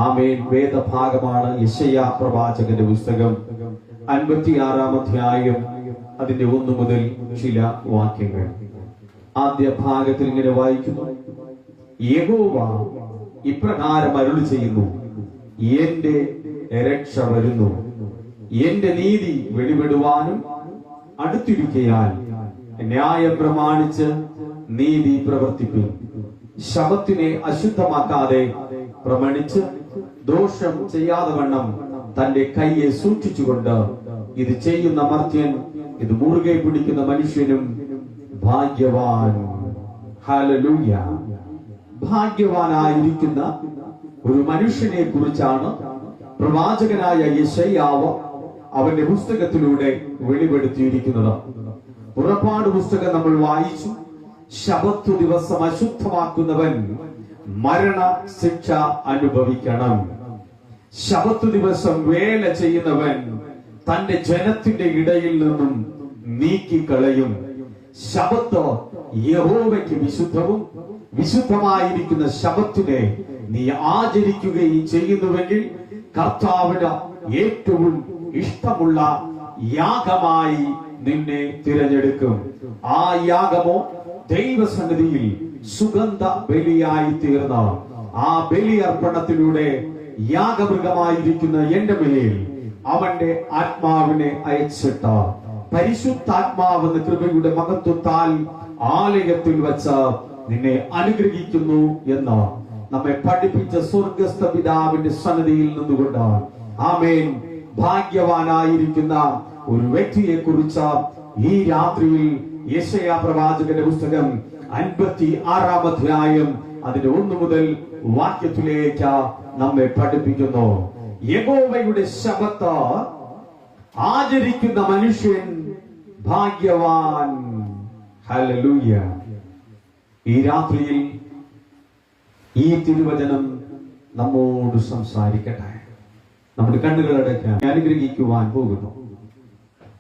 ആമേൻ. വേദഭാഗമാണ് യെശയ്യാ പ്രവാചകന്റെ പുസ്തകം 56-ാം അധ്യായം അതിന്റെ 1 മുതൽ ചില വാക്യങ്ങൾ. ആദ്യ ഭാഗത്തിൽ ഇങ്ങനെ വായിക്കുന്നു: യഹോവ ഇപ്രകാരം അരുളി ചെയ്യുന്നു, എന്റെ രക്ഷ വരുന്നു, എന്റെ നീതി വെളിപ്പെടുവാനും അടുത്തിരിക്കയാൽ ന്യായം പ്രമാണിച്ച് നീതി പ്രവർത്തിക്കും. ശബത്തിനെ അശുദ്ധമാക്കാതെ പ്രമാണിച്ച് ദോഷം ചെയ്യാതെ വണ്ണം തന്റെ കയ്യെ സൂക്ഷിച്ചുകൊണ്ട് ഇത് ചെയ്യുന്ന മർത്യൻ, ഇത് മുറുകെ പിടിക്കുന്ന മനുഷ്യനും ഭാഗ്യവാൻ. ഹല്ലേലൂയ. ഭാഗ്യവാനായിരിക്കുന്ന ഒരു മനുഷ്യനെ കുറിച്ചാണ് പ്രവാചകനായ യെശയ്യാവ് അവന്റെ പുസ്തകത്തിലൂടെ വെളിപ്പെടുത്തിയിരിക്കുന്നത്. പുറപ്പാട് പുസ്തകം നമ്മൾ വായിച്ചു. ശബത്ത് ദിവസം അശുദ്ധമാക്കുന്നവൻ മരണ ശിക്ഷ അനുഭവിക്കണം. ശബത്ത് ദിവസം വേല ചെയ്യുന്നവൻ തന്റെ ജനത്തിന്റെ ഇടയിൽ നിന്നും നീക്കിക്കളയും. ശബത്ത് യഹോവയ്ക്ക് വിശുദ്ധവും വിശുദ്ധമായിരിക്കുന്ന ശബത്തിനെ നീ ആചരിക്കുകയും ചെയ്യുന്നുവെങ്കിൽ കർത്താവിന് ഏറ്റവും ഇഷ്ടമുള്ള യാഗമായി നിന്നെ തിരഞ്ഞെടുക്കും. ആ യാഗമോ ദൈവസന്നിധിയിൽ സുഗന്ധ ബലിയായി തീർന്ന ആ ബലിയർപ്പണത്തിലൂടെ യാഗമൃഗമായിരിക്കുന്ന എന്റെ മേൽ അവന്റെ ആത്മാവിനെ അയച്ചിട്ട പരിശുദ്ധാത്മാവെന്ന കൃപയുടെ മഹത്വത്താൽ ആലയത്തിൽ വച്ച് നിന്നെ അനുഗ്രഹിക്കുന്നു എന്ന് നമ്മെ പഠിപ്പിച്ച സ്വർഗസ്ഥ പിതാവിന്റെ സന്നിധിയിൽ നിന്നുകൊണ്ട് ആമേൻ. ഭാഗ്യവാനായിരിക്കുന്ന ഒരു വ്യക്തിയെ കുറിച്ച് ഈ രാത്രിയിൽ യെശയ്യാ പ്രവാചകന്റെ പുസ്തകം 56-ാം അധ്യായം അതിന്റെ 1 മുതൽ വാക്യത്തിലേക്ക് നമ്മെ പഠിപ്പിക്കുന്നു. യഹോവയുടെ ശബത്ത് ആചരിക്കുന്ന മനുഷ്യൻ ഭാഗ്യവാൻ. ഹല്ലേലൂയ. ഈ രാത്രിയിൽ ഈ തിരുവചനം നമ്മോട് സംസാരിക്കട്ടെ. നമ്മുടെ കണ്ണുകളടയ്ക്കാൻ അനുഗ്രഹിക്കുവാൻ പോകുന്നു.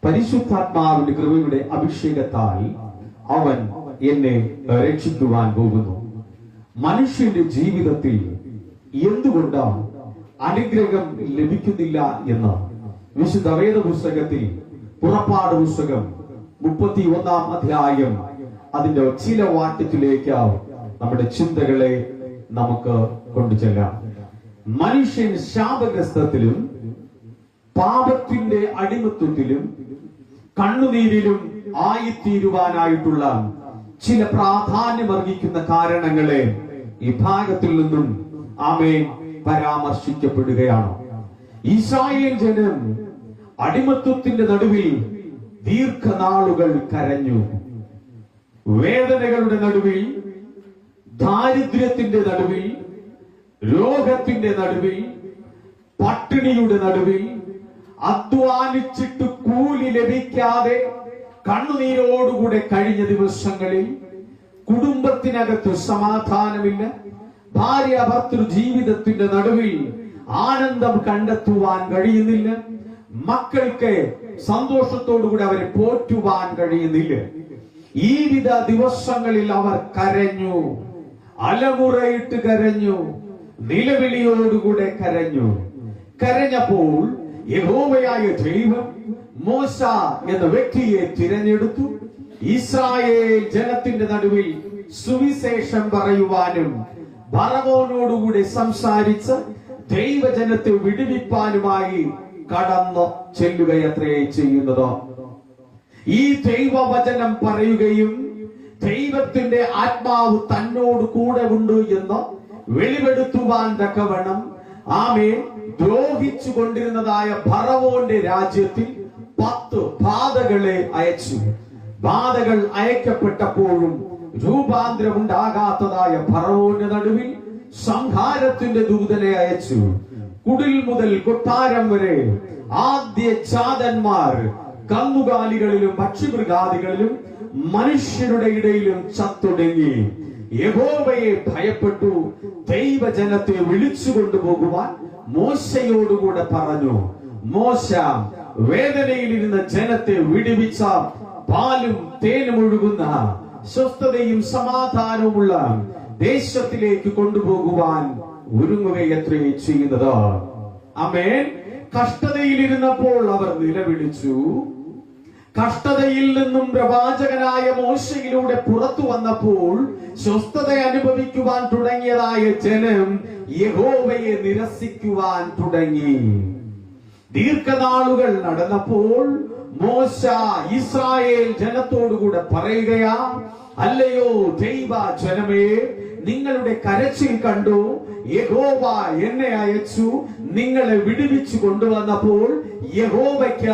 പരിശുദ്ധാത്മാവിന്റെ കൃപയുടെ അഭിഷേകത്താൽ അവൻ എന്നെ രക്ഷിക്കുവാൻ പോകുന്നു. മനുഷ്യന്റെ ജീവിതത്തിൽ എന്തുകൊണ്ടാണ് അനുഗ്രഹം ലഭിക്കുന്നില്ല എന്ന് വിശുദ്ധ വേദ പുസ്തകത്തിൽ പുറപ്പാട് പുസ്തകം 31-ാം അധ്യായം അതിന്റെ ചില വാക്യത്തിലേക്ക് നമ്മുടെ ചിന്തകളെ നമുക്ക് കൊണ്ടുചെല്ലാം. മനുഷ്യൻ ശാപഗ്രസ്തത്തിലും പാപത്തിന്റെ അടിമത്വത്തിലും കണ്ണുനീരിലും ആയിത്തീരുവാനായിട്ടുള്ള ചില പ്രാധാന്യമർഹിക്കുന്ന കാരണങ്ങളെ ഈ ഭാഗത്തിൽ നിന്നും ആമേൻ പരാമർശിക്കപ്പെടുകയാണ്. ഇസ്രായേൽ ജനം അടിമത്വത്തിന്റെ നടുവിൽ ദീർഘനാളുകൾ കരഞ്ഞു. വേദനകളുടെ നടുവിൽ, ദാരിദ്ര്യത്തിന്റെ നടുവിൽ, രോഗത്തിന്റെ നടുവിൽ, പട്ടിണിയുടെ നടുവിൽ, അധ്വാനിച്ചിട്ട് കൂലി ലഭിക്കാതെ കണ്ണുനീരോടുകൂടെ കഴിഞ്ഞ ദിവസങ്ങളിൽ കുടുംബത്തിനകത്ത് സമാധാനമില്ല. ഭാര്യ ഭർത്തൃ ജീവിതത്തിന്റെ നടുവിൽ ആനന്ദം കണ്ടെത്തുവാൻ കഴിയുന്നില്ല. മക്കൾക്ക് സന്തോഷത്തോടുകൂടി അവരെ പോറ്റുവാൻ കഴിയുന്നില്ല. ഈ വിധ ദിവസങ്ങളിൽ അവർ കരഞ്ഞു, അലമുറയിട്ട് കരഞ്ഞു, നിലവിളിയോടുകൂടെ കരഞ്ഞു. കരഞ്ഞപ്പോൾ യഹോവയായ ദൈവം മോശ എന്ന വ്യക്തിയെ തിരഞ്ഞെടുത്തു. ഇസ്രായേൽ ജനത്തിന്റെ നടുവിൽ സുവിശേഷം പറയുവാനും ഫറവോനോടുകൂടി സംസാരിച്ച് ദൈവജനത്തെ വിടുവിപ്പാനുമായി കടന്നു ചെല്ലുകയത്രേ ചെയ്യുന്നത്. ഈ ദൈവവചനം പറയുകയും ദൈവത്തിന്റെ ആത്മാവ് തന്നോട് കൂടെ ഉണ്ട് എന്ന് വെളിപ്പെടുത്തുവാൻ തക്കവണ്ണം ആമേൻ ദ്രോഹിച്ചു കൊണ്ടിരുന്നതായ ഫറവോന്റെ രാജ്യത്തിൽ 10 ബാധകളെ അയച്ചു. ബാധകൾ അയക്കപ്പെട്ടപ്പോഴും രൂപാന്തരമുണ്ടാകാത്തതായ ഫറവോന്റെ നടുവിൽ സംഹാരത്തിന്റെ ദൂതനെ അയച്ചു. കുടിൽ മുതൽ കൊട്ടാരം വരെ ആദ്യ ജാതന്മാർ കന്നുകാലികളിലും പക്ഷിമൃഗാദികളിലും മനുഷ്യരുടെ ഇടയിലും ചത്തൊടുങ്ങി. യഹോവയെ ഭയപ്പെട്ടു ദൈവജനത്തെ വിളിച്ചു കൊണ്ടുപോകുവാൻ മോശയോടുകൂടെ പറഞ്ഞു. മോശ വേദനയിലിരുന്ന ജനത്തെ വിടുവിച്ച പാലും തേനും ഒഴുകുന്ന സ്വസ്ഥതയും സമാധാനവുമുള്ള ദേശത്തിലേക്ക് കൊണ്ടുപോകുവാൻ ഒരുങ്ങുകയത്രേ ചെയ്യുന്നത്. ആമേൻ. കഷ്ടതയിലിരുന്നപ്പോൾ അവർ നിലവിളിച്ചു. കഷ്ടതയിൽ നിന്നും പ്രവാചകനായ മോശയിലൂടെ പുറത്തു വന്നപ്പോൾ സ്വസ്ഥത അനുഭവിക്കുവാൻ തുടങ്ങിയതായ ജനം യഹോവയെ നിരസിക്കുവാൻ തുടങ്ങി. ദീർഘനാളുകൾ നടന്നപ്പോൾ മോശ ഇസ്രായേൽ ജനത്തോടുകൂടെ പറയുകയാ, അല്ലയോ ദൈവ ജനമേ, നിങ്ങളുടെ കരച്ചിൽ കണ്ടു. യഹോവ എന്നെ അയച്ചു നിങ്ങളെ വിടുവിച്ചു കൊണ്ടുവന്നപ്പോൾ യഹോവയ്ക്ക്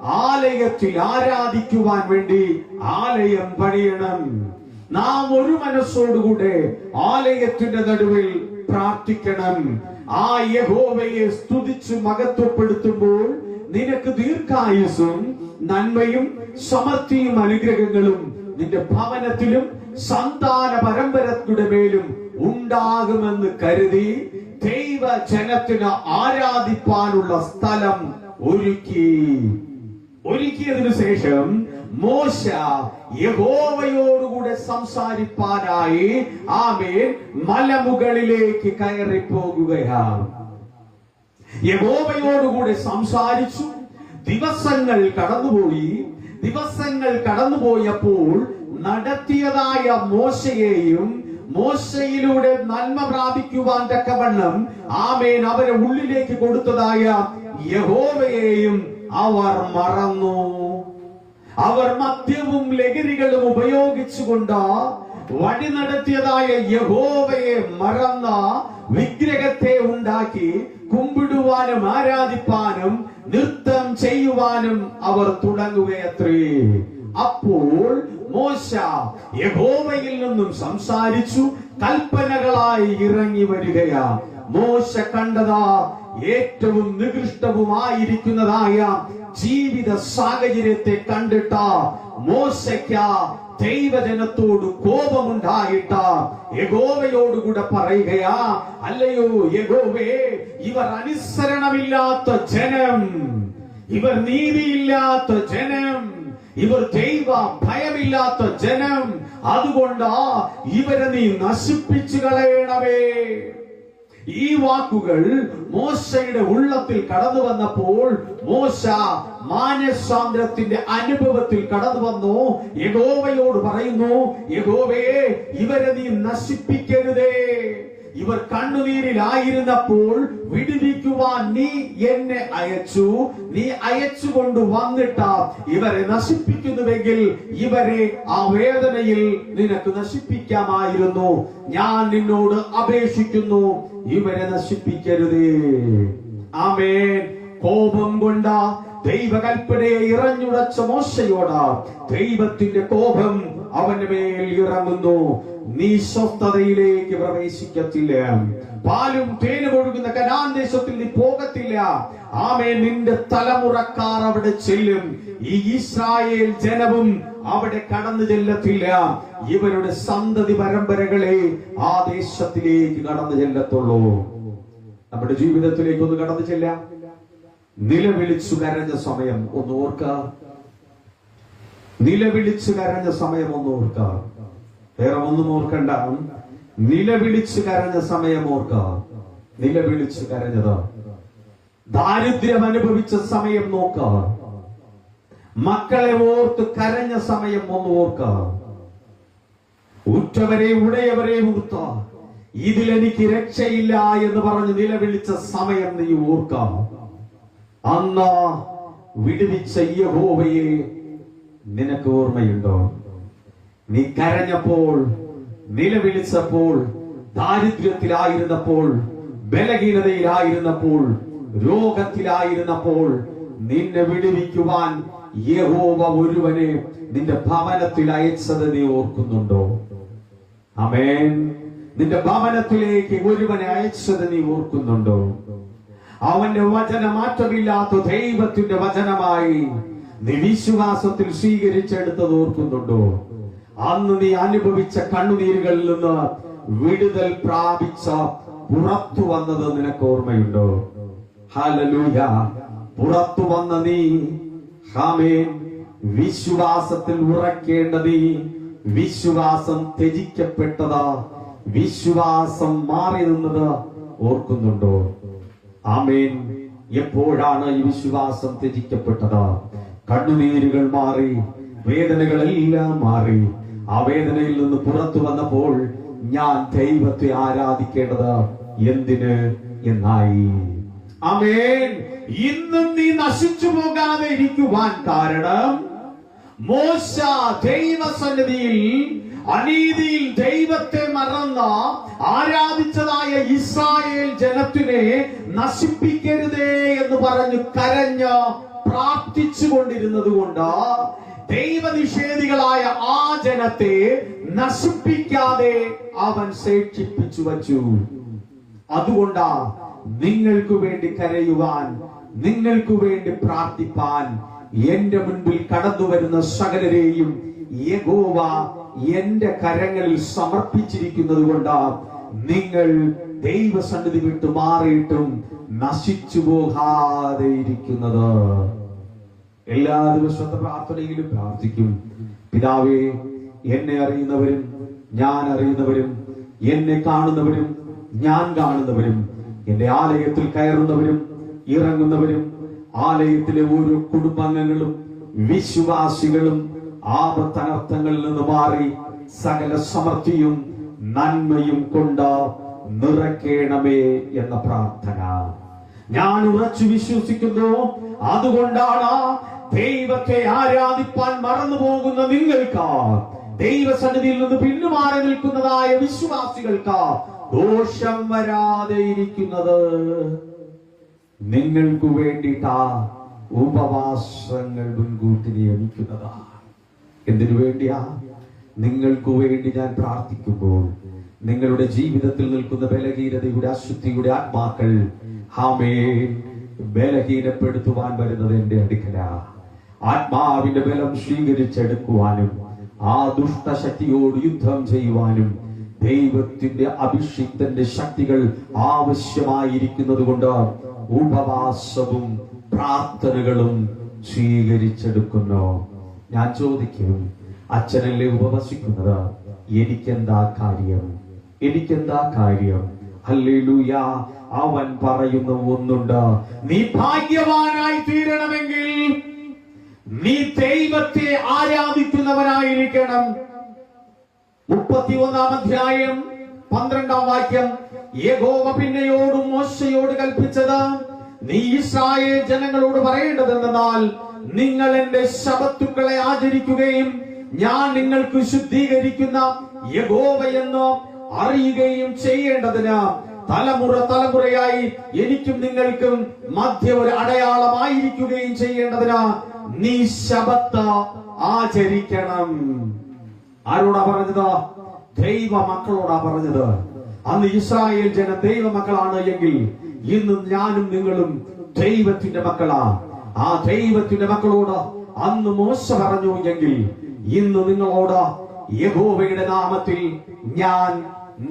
ആലയത്തിൽ ആരാധിക്കുവാൻ വേണ്ടി ആലയം പണിയണം. നാം ഒരു മനസ്സോടുകൂടെ ആലയത്തിന്റെ നടുവിൽ പ്രാർത്ഥിക്കണം. ആ യഹോവയെ സ്തുതിച്ച് മഹത്വപ്പെടുത്തുമ്പോൾ നിനക്ക് ദീർഘായുസ്സും നന്മയും സമൃദ്ധിയും അനുഗ്രഹങ്ങളും നിന്റെ ഭവനത്തിലും സന്താന പരമ്പരയുടെ മേലും ഉണ്ടാകുമെന്ന് കരുതി ദൈവജനത്തിന് ആരാധിപ്പാനുള്ള സ്ഥലം ഒരുക്കിയതിനു ശേഷം മോശ യഹോവയോടുകൂടെ സംസാരിപ്പാനായി ആമേൻ മലമുകളിലേക്ക് കയറി പോകുകയാണ്. യഹോവയോടുകൂടെ സംസാരിച്ചു. ദിവസങ്ങൾ കടന്നുപോയപ്പോൾ നടത്തിയതായ മോശയെയും മോശയിലൂടെ നന്മ പ്രാപിക്കുവാൻ തക്കവണ്ണം ആമേൻ അവരെ ഉള്ളിലേക്ക് കൊടുത്തതായ യഹോവയെയും അവർ മറന്നു. അവർ മദ്യവും ലഹരികളും ഉപയോഗിച്ചുകൊണ്ട് വഴി നടത്തിയതായ യഹോവയെ മറന്ന വിഗ്രഹത്തെ ഉണ്ടാക്കി കുമ്പിടുവാനും ആരാധിപ്പാനും നൃത്തം ചെയ്യുവാനും അവർ തുടങ്ങുകയത്രേ. അപ്പോൾ മോശ യഹോവയിൽ നിന്നും സംസാരിച്ചു കൽപ്പനകളായി ഇറങ്ങി വരികയാ. മോശ കണ്ടതാ ഏറ്റവും നികൃഷ്ടവുമായിരിക്കുന്നതായ ജീവിത സാഹചര്യത്തെ കണ്ടിട്ട മോശയ്ക്ക് ദൈവജനത്തോട് കോപമുണ്ടായിട്ട യഹോവയോടുകൂടെ പറയുകയാ, അല്ലയോ യഹോവേ, ഇവർ അനുസരണമില്ലാത്ത ജനം, ഇവർ നീതിയില്ലാത്ത ജനം, ഇവർ ദൈവ ഭയമില്ലാത്ത ജനം, അതുകൊണ്ട് ഇവരെ നീ നശിപ്പിച്ചു കളയണമേ. ഈ വാക്കുകൾ മോശയുടെ ഉള്ളത്തിൽ കടന്നു വന്നപ്പോൾ മോശ മാനസാന്തരത്തിന്റെ അനുഭവത്തിൽ കടന്നു വന്നു. യഹോവയോട് പറയുന്നു, യഹോവേ, ഇവരെ നീ നശിപ്പിക്കരുതേ. ഇവർ കണ്ണുനീരിലായിരുന്നപ്പോൾ വിടുവിക്കുവാൻ നീ എന്നെ അയച്ചു. നീ അയച്ചു കൊണ്ട് വന്നിട്ട് ഇവരെ നശിപ്പിക്കുന്നുവെങ്കിൽ ഇവരെ ആ വേദനയിൽ നിനക്ക് നശിപ്പിക്കാമായിരുന്നു. ഞാൻ നിന്നോട് അപേക്ഷിക്കുന്നു, ഇവരെ നശിപ്പിക്കരുതേ. ആമേൻ. കോപം കൊണ്ട ദൈവകൽപ്പനയെ ഇറഞ്ഞുടച്ച മോശയോട് ദൈവത്തിന്റെ കോപം അവന്റെ മേൽ ഇറങ്ങുന്നു. നീ സ്വസ്ഥതയിലേക്ക് പ്രവേശിക്കത്തില്ല. പാലും തേനും ഒഴുകുന്ന കനാൻ ദേശത്തിൽ നീ പോകത്തില്ല. ആമേൻ. നിന്റെ തലമുറക്കാർ അവിടെ ചെല്ലും. ഈ ഇസ്രായേൽ ജനവും അവിടെ കടന്നു ചെല്ലത്തില്ല. ഇവരുടെ സന്തതി പരമ്പരകളെ ആ ദേശത്തിലേക്ക് കടന്നു ചെല്ലത്തുള്ളൂ. നമ്മുടെ ജീവിതത്തിലേക്ക് ഒന്ന് കടന്നു ചെല്ല. നിലവിളിച്ചു കരഞ്ഞ സമയം ഒന്ന് ഓർക്ക. നിലവിളിച്ചു കരഞ്ഞ സമയം ഒന്ന് ഓർക്ക. വേറെ ഒന്നും ഓർക്കണ്ട. നിലവിളിച്ചു കരഞ്ഞ സമയം ഓർക്ക. നിലവിളിച്ചു കരഞ്ഞത്. ദാരിദ്ര്യം അനുഭവിച്ച സമയം നോക്ക. മക്കളെ ഓർത്ത് കരഞ്ഞ സമയം ഒന്ന് ഓർക്ക. ഉറ്റവരെ ഉടയവരെ ഓർത്ത ഇതിലെനിക്ക് രക്ഷയില്ല എന്ന് പറഞ്ഞ് നിലവിളിച്ച സമയം നീ ഓർക്ക. അന്ന് വിടുവിച്ച യഹോവയെ നിനക്ക് ഓർമ്മയുണ്ടോ? നീ കരഞ്ഞപ്പോൾ, നിലവിളിച്ചപ്പോൾ, ദാരിദ്ര്യത്തിലായിരുന്നപ്പോൾ, ബലഹീനതയിലായിരുന്നപ്പോൾ, രോഗത്തിലായിരുന്നപ്പോൾ നിന്നെ വിടുവിക്കുവാൻ യഹോവ ഒരുവനെ നിന്റെ ഭവനത്തിൽ അയച്ചത് നീ ഓർക്കുന്നുണ്ടോ? ആമേൻ. നിന്റെ ഭവനത്തിലേക്ക് ഒരുവനെ അയച്ചത് നീ ഓർക്കുന്നുണ്ടോ? അവന്റെ വചനം മാറ്റമില്ലാത്ത ദൈവത്തിന്റെ വചനമായി നീ വിശ്വാസത്തിൽ സ്വീകരിച്ചെടുത്തത് ഓർക്കുന്നുണ്ടോ? അന്ന് നീ അനുഭവിച്ച കണ്ണുനീരുകളിൽ നിന്ന് വിടുതൽ പ്രാപിച്ച പുറത്തു വന്നത് നിനക്ക് ഓർമ്മയുണ്ടോ? ഹല്ലേലൂയ. പുറത്തു വന്ന നീ, ആമേൻ, വിശ്വാസത്തിൽ ഉറക്കേണ്ട നീ, വിശ്വാസം ത്യജിക്കപ്പെട്ടതാ, വിശ്വാസം മാറി നിന്നത് ഓർക്കുന്നുണ്ടോ? ആമേൻ. എപ്പോഴാണ് ഈ വിശ്വാസം ത്യജിക്കപ്പെട്ടത്? കണ്ണുനീരുകൾ മാറി, വേദനകളെല്ലാം മാറി. ആ വേദനയിൽ നിന്ന് പുറത്തു വന്നപ്പോൾ ഞാൻ ദൈവത്തെ ആരാധിക്കേണ്ടത് എന്തിന് എന്നായി. ആമേൻ. ഇന്നും നീ നശിച്ചു പോകാതെ ഇരിക്കുവാൻ കാരണം മോശ ദൈവസന്നിധിയിൽ അനീതിയിൽ ദൈവത്തെ മറന്ന ആരാധിച്ചതായ ഇസ്രായേൽ ജനത്തിനെ നശിപ്പിക്കരുതേ എന്ന് പറഞ്ഞു കരഞ്ഞ് പ്രാർത്ഥിച്ചു കൊണ്ടിരുന്നത് കൊണ്ട് ദൈവനിഷേധികളായ ആ ജനത്തെ നശിപ്പിക്കാതെ അവൻ ശേഷിപ്പിച്ചു വച്ചു. അതുകൊണ്ടാ നിങ്ങൾക്ക് വേണ്ടി കരയുവാൻ, നിങ്ങൾക്ക് വേണ്ടി പ്രാർത്ഥിപ്പാൻ എന്റെ മുൻപിൽ കടന്നു വരുന്ന സകലരെയും യഹോവ എന്റെ കരങ്ങളിൽ സമർപ്പിച്ചിരിക്കുന്നത് കൊണ്ട് നിങ്ങൾ ദൈവസന്നിധി വിട്ടു മാറിയിട്ടും നശിച്ചു പോകാതെ ഇരിക്കുന്നത്. എല്ലാ ദിവസത്തെ പ്രാർത്ഥനയിലും പ്രാർത്ഥിക്കും, പിതാവേ, എന്നെ അറിയുന്നവരും ഞാൻ അറിയുന്നവരും എന്നെ കാണുന്നവരും ഞാൻ കാണുന്നവരും എന്റെ ആലയത്തിൽ കയറുന്നവരും ഇറങ്ങുന്നവരും ആലയത്തിലെ ഓരോ കുടുംബാംഗങ്ങളും വിശ്വാസികളും ആപത്തനർത്ഥങ്ങളിൽ നിന്ന് മാറി സകല സമൃദ്ധിയും നന്മയും കൊണ്ട് നിറയ്ക്കണമേ എന്ന പ്രാർത്ഥന ഞാൻ ഉറച്ചു വിശ്വസിക്കുന്നു. അതുകൊണ്ടാണ് ദൈവത്തെ ആരാധിപ്പാൻ മറന്നു പോകുന്ന നിങ്ങൾക്ക്, ദൈവസന്നിധിയിൽ നിന്ന് പിന്മാറി നിൽക്കുന്നതായ വിശ്വാസികൾക്ക് ദോഷം വരാതെ ഇരിക്കുന്നത്. നിങ്ങൾക്ക് വേണ്ടിയിട്ടാ ഉപവാസങ്ങൾ മുൻകൂട്ടി നിയമിക്കുന്നതാ. എന്തിനു വേണ്ടിയാ? നിങ്ങൾക്ക് വേണ്ടി ഞാൻ പ്രാർത്ഥിക്കുമ്പോൾ നിങ്ങളുടെ ജീവിതത്തിൽ നിൽക്കുന്ന ബലഹീനതയുടെ അശുദ്ധിയുടെ ആത്മാക്കൾ ബലഹീനപ്പെടുത്തുവാൻ വരുന്നത് എന്റെ അടുക്കല. ആത്മാവിന്റെ ബലം സ്വീകരിച്ചെടുക്കുവാനും ആ ദുഷ്ടശക്തിയോട് യുദ്ധം ചെയ്യുവാനും ദൈവത്തിന്റെ അഭിഷിക്തന്റെ ശക്തികൾ ആവശ്യമായിരിക്കുന്നത് കൊണ്ട് ഉപവാസവും പ്രാർത്ഥനകളും സ്വീകരിച്ചെടുക്കുന്നു. ഞാൻ ചോദിക്കും, അച്ഛനല്ലേ ഉപവസിക്കുന്നത്? എനിക്കെന്താ കാര്യം? എനിക്കെന്താ കാര്യം? ഹല്ലേലൂയ. അവൻ പറയുന്ന ഒന്നുണ്ട്, നീ ഭാഗ്യവാനായി തീരണമെങ്കിൽ നീ ദൈവത്തെ ആരാധിക്കുന്നവനായിരിക്കണം. 31-ാം അധ്യായം 12-ാം വാക്യം, യഹോവ പിന്നെയോടും മോശയോട് കൽപ്പിച്ചത്, നീ ഇസ്രായേൽ ജനങ്ങളോട് പറയേണ്ടതെന്നാൽ, നിങ്ങൾ എന്റെ ശബത്തുക്കളെ ആചരിക്കുകയും ഞാൻ നിങ്ങൾക്ക് ശുദ്ധീകരിക്കുന്ന യഹോവയെന്ന് അറിയുകയും ചെയ്യേണ്ടതിന് തലമുറ തലമുറയായി എനിക്കും നിങ്ങൾക്കും മധ്യ ഒരു അടയാളമായിരിക്കുകയും ചെയ്യേണ്ടതിന് നീ ശബത്ത് ആചരിക്കണം. ആരോടാ പറഞ്ഞത്? ദൈവ മക്കളോടാ പറഞ്ഞത്. അന്ന് ഇസ്രായേൽ ജനം ദൈവ മക്കളാണ് എങ്കിൽ ഇന്ന് ഞാനും നിങ്ങളും ദൈവത്തിന്റെ മക്കളാ. ആ ദൈവത്തിന്റെ മക്കളോട് അന്ന് മോശ പറഞ്ഞു എങ്കിൽ ഇന്ന് നിങ്ങളോട് യഹോവയുടെ നാമത്തിൽ ഞാൻ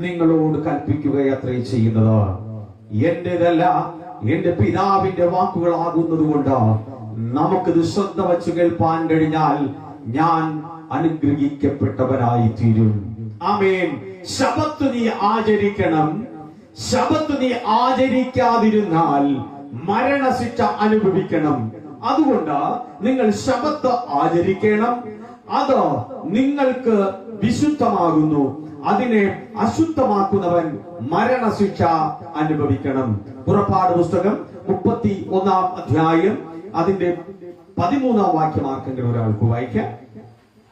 നിങ്ങളോട് കൽപ്പിക്കുകയത്രേ ചെയ്യുന്നത്. എന്റേതല്ല, എന്റെ പിതാവിന്റെ വാക്കുകളാകുന്നത് കൊണ്ട് നമുക്കിത് ശ്രദ്ധ വച്ചു കേൾപ്പാൻ കഴിഞ്ഞാൽ ഞാൻ അനുഗ്രഹിക്കപ്പെട്ടവനായി തീരും. ആമേൻ. ശബത്ത് നീ ആചരിക്കണം. ശബത്ത് നീ ആചരിക്കാതിരുന്നാൽ മരണശിക്ഷ അനുഭവിക്കണം. അതുകൊണ്ട് നിങ്ങൾ ശബത്ത് ആചരിക്കണം. അത് നിങ്ങൾക്ക് വിശുദ്ധമാകുന്നു. അതിനെ അശുദ്ധമാക്കുന്നവൻ മരണശിക്ഷ അനുഭവിക്കണം. പുറപ്പാട് പുസ്തകം 31-ാം അധ്യായം അതിന്റെ 13-ാം വാക്യം ആർക്കെങ്കിലും ഒരാൾക്ക് വായിക്കാം.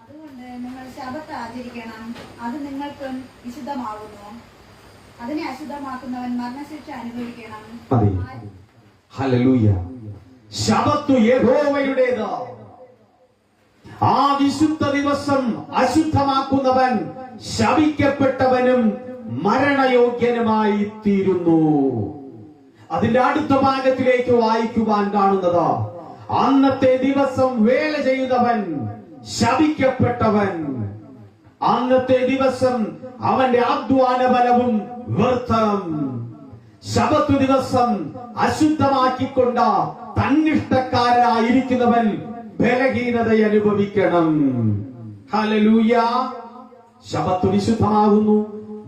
അതുകൊണ്ട് നിങ്ങൾ ശബത്ത് ആചരിക്കണം, അത് നിങ്ങൾക്ക് വിശുദ്ധമാകുന്നു. അതിനെ അശുദ്ധമാക്കുന്നവൻ മരണശിക്ഷ അനുഭവിക്കണം. ഹല്ലേലൂയ. ശബത്ത് യഹോവയുടേത്. ആ വിശുദ്ധ ദിവസം അശുദ്ധമാക്കുന്നവൻ ശപിക്കപ്പെട്ടവനും മരണയോഗ്യനുമായി തീരുന്നു. അതിന്റെ അടുത്ത ഭാഗത്തിലേക്ക് വായിക്കുവാൻ കാണുന്നത്, അന്നത്തെ ദിവസം വേല ചെയ്യുന്നവൻ ശപിക്കപ്പെട്ടവൻ. അന്നത്തെ ദിവസം അവന്റെ അധ്വാന ബലവും വ്യർത്ഥം. ശബത്ത് ദിവസം അശുദ്ധമാക്കിക്കൊണ്ട് തന്നിഷ്ടക്കാരനായിരിക്കുന്നവൻ ബലഹീനത അനുഭവിക്കണം. ഹല്ലേലൂയ. ശബത്ത് വിശുദ്ധമാകുന്നു.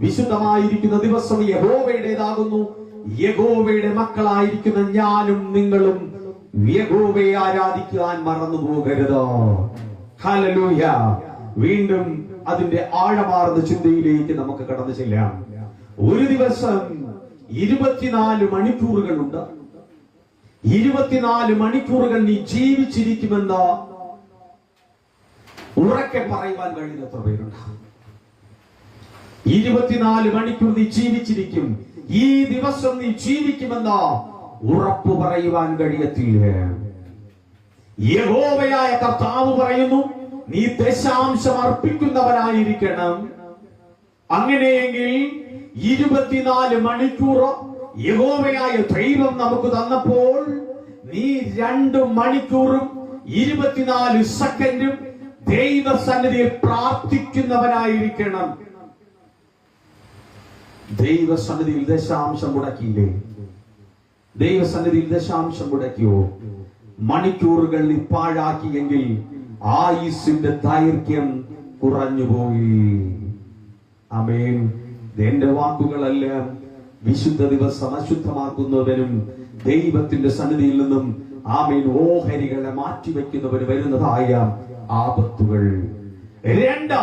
വിശുദ്ധമായിരിക്കുന്ന ദിവസം യഹോവയുടേതാകുന്നു. യഹോവയുടെ മക്കളായിരിക്കുന്ന ഞാനും നിങ്ങളും യഹോവയെ ആരാധിക്കാൻ മറന്നു പോകരുത്. ഹല്ലേലൂയ. വീണ്ടും അതിന്റെ ആഴമാർന്ന ചിന്തയിലേക്ക് നമുക്ക് കടന്നു ചെല്ലാം. ഒരു ദിവസം 24 മണിക്കൂറുകളുണ്ട്. 24 മണിക്കൂറുകൾ നീ ജീവിച്ചിരിക്കുമെന്ന് ഉറക്കെ പറയുവാൻ കഴിയുന്ന എത്ര പേരുണ്ട്? 24 മണിക്കൂർ നീ ജീവിച്ചിരിക്കും, ഈ ദിവസം നീ ജീവിക്കുമെന്ന് ഉറപ്പ് പറയുവാൻ കഴിയത്തില്ല. യഹോവയായ കർത്താവ് പറയുന്നു, നീ ദശാംശം അർപ്പിക്കുന്നവനായിരിക്കണം. അങ്ങനെയെങ്കിൽ 24 മണിക്കൂർ യഹോവയായ ദൈവം നമുക്ക് തന്നപ്പോൾ നീ 2 മണിക്കൂറും 24 സെക്കൻഡും ദൈവസന്നിധിയിൽ പ്രാർത്ഥിക്കുന്നവനായിരിക്കണം. ദൈവസന്നിധിയിൽ ദശാംശം മുടക്കിയില്ലേ? ദൈവസന്നിധിയിൽ ദശാംശം മുടക്കിയോ? മണിക്കൂറുകൾ നീ പാഴാക്കിയെങ്കിൽ ആയുസ്സിന്റെ ദൈർഘ്യം കുറഞ്ഞുപോയി. ആമേൻ. എന്റെ വാക്കുകളല്ല, വിശുദ്ധ ദിവസം അശുദ്ധമാക്കുന്നവനും ദൈവത്തിന്റെ സന്നിധിയിൽ നിന്നും ആമേൻ ഓഹരികളെ മാറ്റിവെക്കുന്നവന് വരുന്നതായ ആപത്തുകൾ. 2,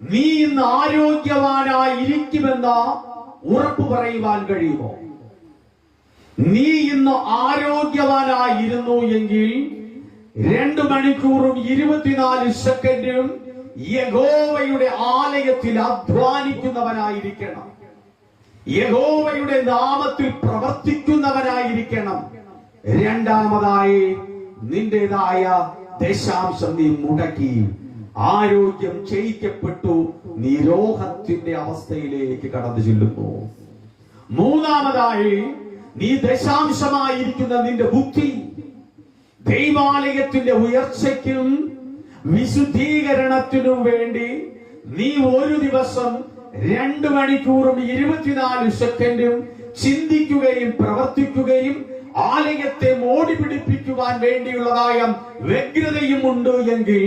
നീ ഇന്ന് ആരോഗ്യവാനായിരിക്കുമെന്ന് ഉറപ്പ് പറയുവാൻ കഴിയുമോ? നീ ഇന്ന് ആരോഗ്യവാനായിരുന്നു എങ്കിൽ 2 മണിക്കൂറും 24 സെക്കൻഡും യഹോവയുടെ ആലയത്തിൽ അധ്വാനിക്കുന്നവനായിരിക്കണം. യഹോവയുടെ നാമത്തിൽ പ്രവർത്തിക്കുന്നവനായിരിക്കണം. 2ാമതായി നിന്റേതായ ദശാംശം നീ മുടക്കി, ആരോഗ്യം ക്ഷയിക്കപ്പെട്ടു, നീ രോഗത്തിന്റെ അവസ്ഥയിലേക്ക് കടന്നു ചെല്ലുന്നു. 3ാമതായി നീ ദശാംശമായിരിക്കുന്ന നിന്റെ ബുദ്ധി ദൈവാലയത്തിന്റെ ഉയർച്ചയ്ക്കും വിശുദ്ധീകരണത്തിനും വേണ്ടി നീ ഒരു ദിവസം 2 മണിക്കൂറും 24 സെക്കൻഡും ചിന്തിക്കുകയും പ്രവർത്തിക്കുകയും ആലയത്തെ മോടി പിടിപ്പിക്കുവാൻ വേണ്ടിയുള്ളതായ വ്യഗ്രതയും ഉണ്ട് എങ്കിൽ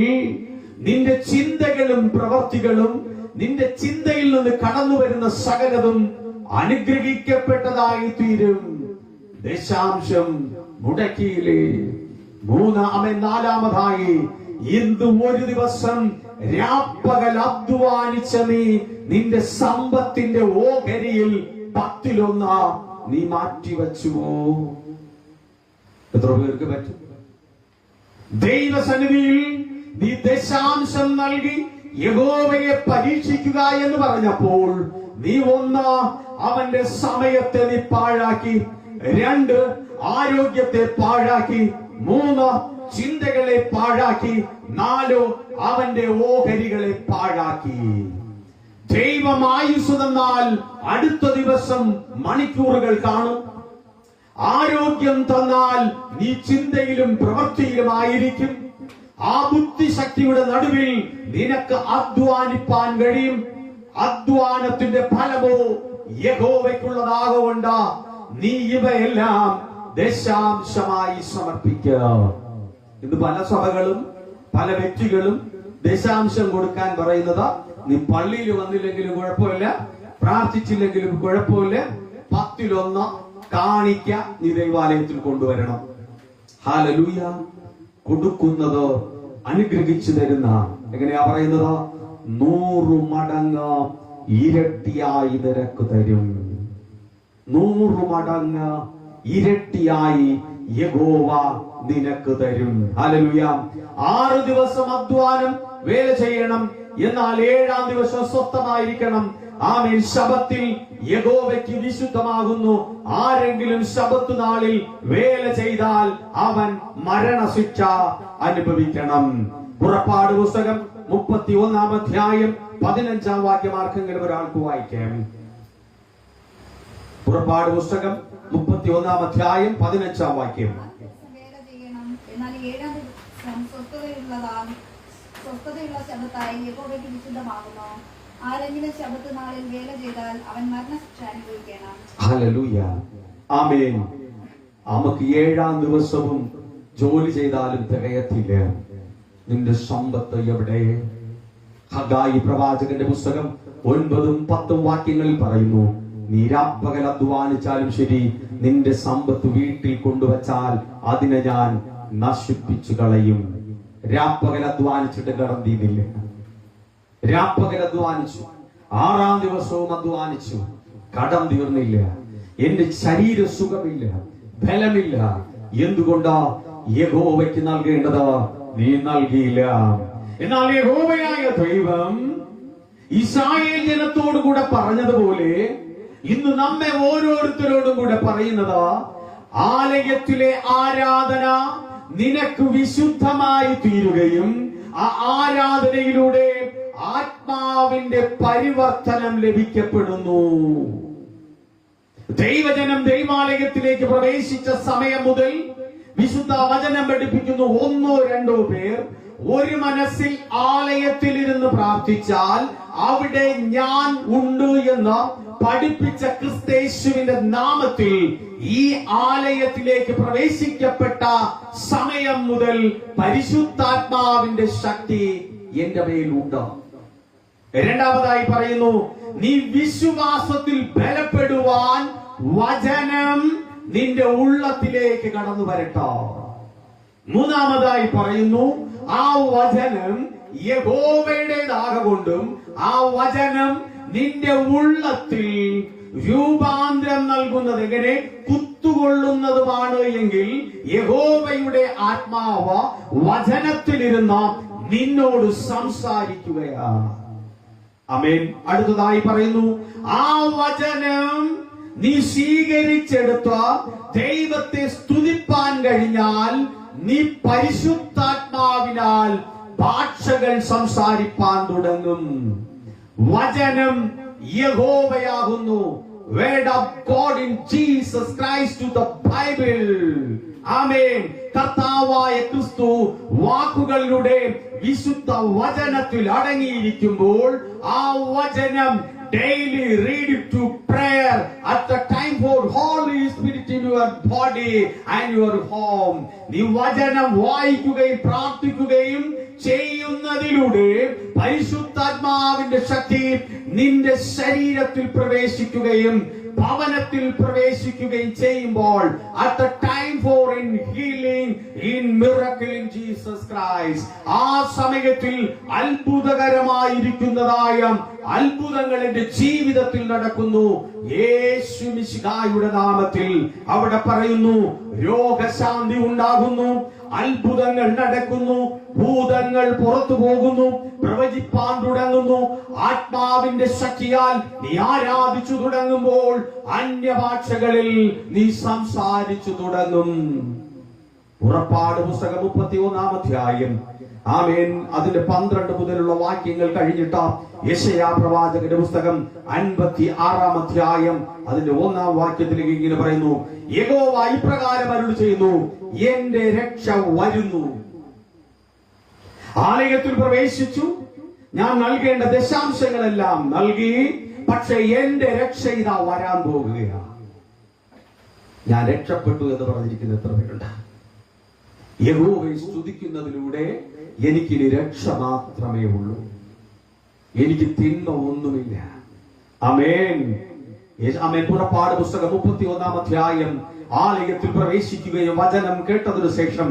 നിന്റെ ചിന്തകളും പ്രവർത്തികളും, നിന്റെ ചിന്തയിൽ നിന്ന് കടന്നു വരുന്ന സകലതും അനുഗ്രഹിക്കപ്പെട്ടതായി തീരും. ദശാംശം മുടക്കിയില്ലേ? 4ാമതായി ഇന്ന് ഒരു ദിവസം രാപ്പകൽ അധ്വാനിച്ച നിന്റെ സമ്പത്തിന്റെ ഓഹരിയിൽ 10-1 നീ മാറ്റിവെച്ചുവോ? എത്ര പേർക്ക് പറ്റും? ദൈവസന്നിധിയിൽ നീ ദശാംശം നൽകി യഹോവയെ പരീക്ഷിക്കുക എന്ന് പറഞ്ഞപ്പോൾ നീ 1 അവന്റെ സമയത്തെ നീ പാഴാക്കി, 2 ആരോഗ്യത്തെ പാഴാക്കി, 3 ചിന്തകളെ പാഴാക്കി, 4 അവന്റെ ഓഹരികളെ പാഴാക്കി. ദൈവം ആയുസ് തന്നാൽ അടുത്ത ദിവസം മണിക്കൂറുകൾ കാണും. ആരോഗ്യം തന്നാൽ നീ ചിന്തയിലും പ്രവൃത്തിയിലുമായിരിക്കും. ആ ബുദ്ധിശക്തിയുടെ നടുവിൽ നിനക്ക് അധ്വാനിപ്പാൻ കഴിയും. അധ്വാനത്തിന്റെ ഫലമോ യഹോവയ്ക്കുള്ളതാകൊണ്ട് നീ ഇവയെല്ലാം ദശാംശമായി സമർപ്പിക്കുക. ഇന്ന് പല സഭകളും പല വ്യക്തികളും ദശാംശം കൊടുക്കാൻ പറയുന്നത്, നീ പള്ളിയിൽ വന്നില്ലെങ്കിലും കുഴപ്പമില്ല, പ്രാർത്ഥിച്ചില്ലെങ്കിലും കുഴപ്പമില്ല, 10-1 കാണിക്ക നീ ദൈവാലയത്തിൽ കൊണ്ടുവരണം. ഹല്ലേലൂയ. കൊടുക്കുന്നത് അനുഗ്രഹിച്ചു തരുന്ന, എങ്ങനെയാ പറയുന്നത്? 100 മടങ്ങ് ഇരട്ടിയായി നിനക്ക് തരും. 100 മടങ്ങ് ഇരട്ടിയായി യഹോവ നിനക്ക് തരും. ഹല്ലേലൂയ. 6 ദിവസം അധ്വാനം വേല ചെയ്യണം, എന്നാൽ 7ാം ദിവസം സ്വസ്ഥമായിരിക്കണം. ആമേൻ. ശബത്തിൽ യഹോവയ്ക്ക് വിശുദ്ധമാകുന്നു. ആരെങ്കിലും ശബത്ത് നാളിൽ വേല ചെയ്താൽ അവൻ മരണശിക്ഷ അനുഭവിക്കണം. പുറപ്പാട് പുസ്തകം 31-ാം അധ്യായം 15-ാം വാക്യം ആർക്കെങ്കിലും ഒരാൾക്ക് വായിക്കാം. പുറപ്പാട് പുസ്തകം 31-ാം അധ്യായം 15-ാം വാക്യം. വേല ചെയ്യണം, എന്നാൽ 7ാം ദിവസം സ്വസ്ഥതയുള്ള ശബത്തായി യഹോവയ്ക്ക് വിശുദ്ധമാകുന്നു. ആരെങ്കിലും ശബത്ത് നാളിൽ വേല ചെയ്താൽ അവൻ മരണശിക്ഷ അനുഭവിക്കണം. ഹല്ലേലൂയ. ആമേൻ. നമുക്ക് 7ാം ദിവസവും ജോലി ചെയ്താലും തികയത്തില്ല. നിന്റെ സമ്പത്ത് എവിടെ? ഹഗായി പ്രവാചകന്റെ പുസ്തകം 9-ഉം 10-ഉം വാക്യങ്ങളിൽ പറയുന്നു, നീ രാപ്പകൽ അധ്വാനിച്ചാലും ശരി, നിന്റെ സമ്പത്ത് വീട്ടിൽ കൊണ്ടുവച്ചാൽ അതിനെ ഞാൻ നശിപ്പിച്ചു കളയും. രാപ്പകൽ അധ്വാനിച്ചിട്ട് കടം തീർന്നില്ല. രാപ്പകൽ അധ്വാനിച്ചു, 6-ാം ദിവസവും അധ്വാനിച്ചു, കടം തീർന്നില്ല. എന്റെ ശരീര സുഖമില്ല, ബലമില്ല. എന്തുകൊണ്ടാ? യഹോവയ്ക്ക് നൽകേണ്ടത് നീ നൽകിയില്ല. എന്നാൽ യഹോവയായ ദൈവം ഇസ്രായേൽ ജനത്തോടു കൂടെ പറഞ്ഞതുപോലെ ഇന്ന് നമ്മെ ഓരോരുത്തരോടും കൂടെ പറയുന്നത്, ആലയത്തിലെ ആരാധന നിനക്ക് വിശുദ്ധമായി തീരുകയും ആ ആരാധനയിലൂടെ ആത്മാവിന്റെ പരിവർത്തനം ലഭിക്കപ്പെടുന്നു. ദൈവജനം ദൈവാലയത്തിലേക്ക് പ്രവേശിച്ച സമയം മുതൽ വിശുദ്ധ വചനം പഠിപ്പിക്കുന്നു, 1-2 പേർ ഒരു മനസ്സിൽ ആലയത്തിൽ ഇരുന്ന് പ്രാർത്ഥിച്ചാൽ അവിടെ ഞാൻ ഉണ്ട് എന്ന് പഠിപ്പിച്ച ക്രിസ്തേശുവിന്റെ നാമത്തിൽ ഈ ആലയത്തിലേക്ക് പ്രവേശിക്കപ്പെട്ട സമയം മുതൽ പരിശുദ്ധാത്മാവിന്റെ ശക്തി എന്റെ മേലുണ്ട്. രണ്ടാമതായി പറയുന്നു, നീ വിശ്വാസത്തിൽ ബലപ്പെടുവാൻ വചനം നിന്റെ ഉള്ളത്തിലേക്ക് കടന്നു വരട്ടെ. മൂന്നാമതായി പറയുന്നു, ആ വചനം യഹോവയുടേതാകൊണ്ടും ആ വചനം നിന്റെ ഉള്ളത്തിൽ രൂപാന്തരം നൽകുന്നത് എങ്ങനെ? കുത്തുകൊള്ളുന്നതുമാണ് എങ്കിൽ യഹോവയുടെ ആത്മാവ് വചനത്തിലിരുന്ന് നിന്നോട് സംസാരിക്കുകയാണ്. ആമേൻ. അടുത്തതായി പറയുന്നു, ആ വചനം നീ സ്വീകരിച്ചെടുത്ത ദൈവത്തെ സ്തുതിപ്പാൻ കഴിഞ്ഞാൽ നീ പരിശുദ്ധാത്മാവിനാൽ ഭാഷകൾ സംസാരിപ്പാൻ തുടങ്ങും. വചനം യഹോവയാകുന്നു. Word of God in Jesus Christ to the Bible. ആമേൻ. കർത്താവായ ക്രിസ്തു വാക്കുകളിലൂടെ വിശുദ്ധ വചനത്തിൽ അടങ്ങിയിരിക്കുമ്പോൾ ആ വചനം daily read it to prayer at the time for Holy Spirit in your body and your home. നീ വചനം വായിക്കുകയും പ്രാർത്ഥിക്കുകയും ചെയ്യുന്നതിലൂടെ പരിശുദ്ധാത്മാവിന്റെ ശക്തി നിന്റെ ശരീരത്തിൽ പ്രവേശിക്കുകയും ഭവനത്തിൽ പ്രവേശിക്കുകയും ചെയ്യുമ്പോൾ at the time for in healing in miracle in Jesus Christ, ആ സമയത്തിൽ അത്ഭുതകരമായിരിക്കുന്നതായ അത്ഭുതങ്ങൾ എന്റെ ജീവിതത്തിൽ നടക്കുന്നു. യേശു മിശിഹായുടെ നാമത്തിൽ അവിടെ പറയുന്നു, രോഗശാന്തി ഉണ്ടാകുന്നു, അത്ഭുതങ്ങൾ നടക്കുന്നു, ഭൂതങ്ങൾ പുറത്തു പോകുന്നു, പ്രവചിപ്പാൻ തുടങ്ങുന്നു. ആത്മാവിന്റെ ശക്തിയാൽ നീ ആരാധിച്ചു തുടങ്ങുമ്പോൾ അന്യഭാഷകളിൽ നീ സംസാരിച്ചു തുടങ്ങും. പുറപ്പാട് പുസ്തകം 31-ാം അധ്യായം, ആമേൻ, അതിന്റെ 12 മുതലുള്ള വാക്യങ്ങൾ കഴിഞ്ഞിട്ട് യെശയ്യാ പ്രവാചകന്റെ പുസ്തകം 56-ാം അധ്യായം അതിന്റെ 1-ാം വാക്യത്തിലേക്ക് ഇങ്ങനെ പറയുന്നു, യഹോവ ഇപ്രകാരം അരുളി ചെയ്യുന്നു, എന്റെ രക്ഷ വരുന്നു. ആലയത്തിൽ പ്രവേശിച്ചു, ഞാൻ നൽകേണ്ട ദശാംശങ്ങളെല്ലാം നൽകി, പക്ഷെ എന്റെ രക്ഷ ഇതാ വരാൻ പോകുകയാണ്. ഞാൻ രക്ഷപ്പെട്ടു എന്ന് പറഞ്ഞിരിക്കുന്ന എത്ര പേരുണ്ട്? യഹോവയെ സ്തുതിക്കുന്നതിലൂടെ എനിക്കിനി രക്ഷ മാത്രമേ ഉള്ളൂ, എനിക്ക് തിന്മ ഒന്നുമില്ല. ആമേൻ. ആമേൻ. പുറപ്പാട് പുസ്തകം 31-ാം അധ്യായം, ആലയത്തിൽ പ്രവേശിക്കുകയും വചനം കേട്ടതിനു ശേഷം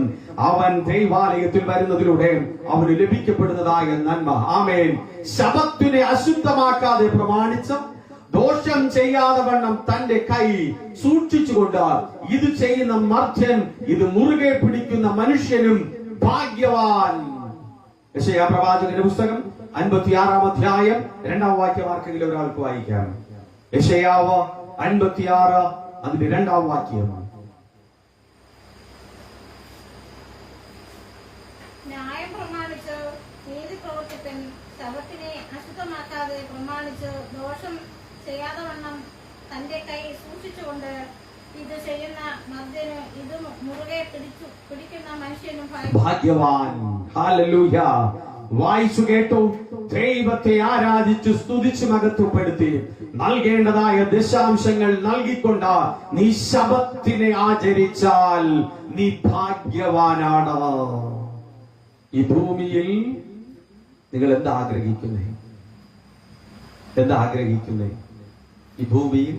അവൻ ദൈവാലയത്തിൽ വരുന്നതിലൂടെ അവന് ലഭിക്കപ്പെടുന്നതായ നന്മ. ആമേൻ. ശബത്തിനെ അശുദ്ധമാക്കാതെ പ്രമാണിച്ച, ദോഷം ചെയ്യാതെ വണ്ണം തന്റെ കൈ സൂക്ഷിച്ചുകൊണ്ട് ഇത് ചെയ്യുന്ന മർത്യൻ, ഇത് മുറുകെ പിടിക്കുന്ന മനുഷ്യനും ഭാഗ്യവാൻ. യെശയ്യാ പ്രവാചകന്റെ പുസ്തകം 56-ാം അധ്യായം 2-ാം വാക്യം ആർക്കെങ്കിലും ഒരാൾക്ക് വായിക്കാം. യെശയ്യാവ് 56 അതിന്റെ 2-ാം വാക്യം. ന്യായം പ്രമാണിച്ച് നീതി പ്രവർത്തിപ്പൻ, ശബത്തിനെ അശുദ്ധമാക്കാതെ പ്രമാണിച്ച് ദോഷം ചെയ്യാതെ വണ്ണം തന്റെ കൈ സൂക്ഷിച്ചുകൊണ്ട് ഇത് ചെയ്യുന്ന മർദ്ദന് ഇത് മുറുകെ പിടിക്കുന്ന മനുഷ്യനും ഭാഗ്യവാൻ. ഹല്ലേലൂയ. വായിച്ചു കേട്ടു, ദൈവത്തെ ആരാധിച്ചു സ്തുതിച്ചു മഹത്വപ്പെടുത്തി നൽകേണ്ടതായ ദശാംശങ്ങൾ നൽകിക്കൊണ്ട് നീ ശബത്തിനെ ആചരിച്ചാൽ നീ ഭാഗ്യവാനാണ്. ഈ ഭൂമിയിൽ നിങ്ങൾ എന്താ ആഗ്രഹിക്കുന്നേ? ഈ ഭൂമിയിൽ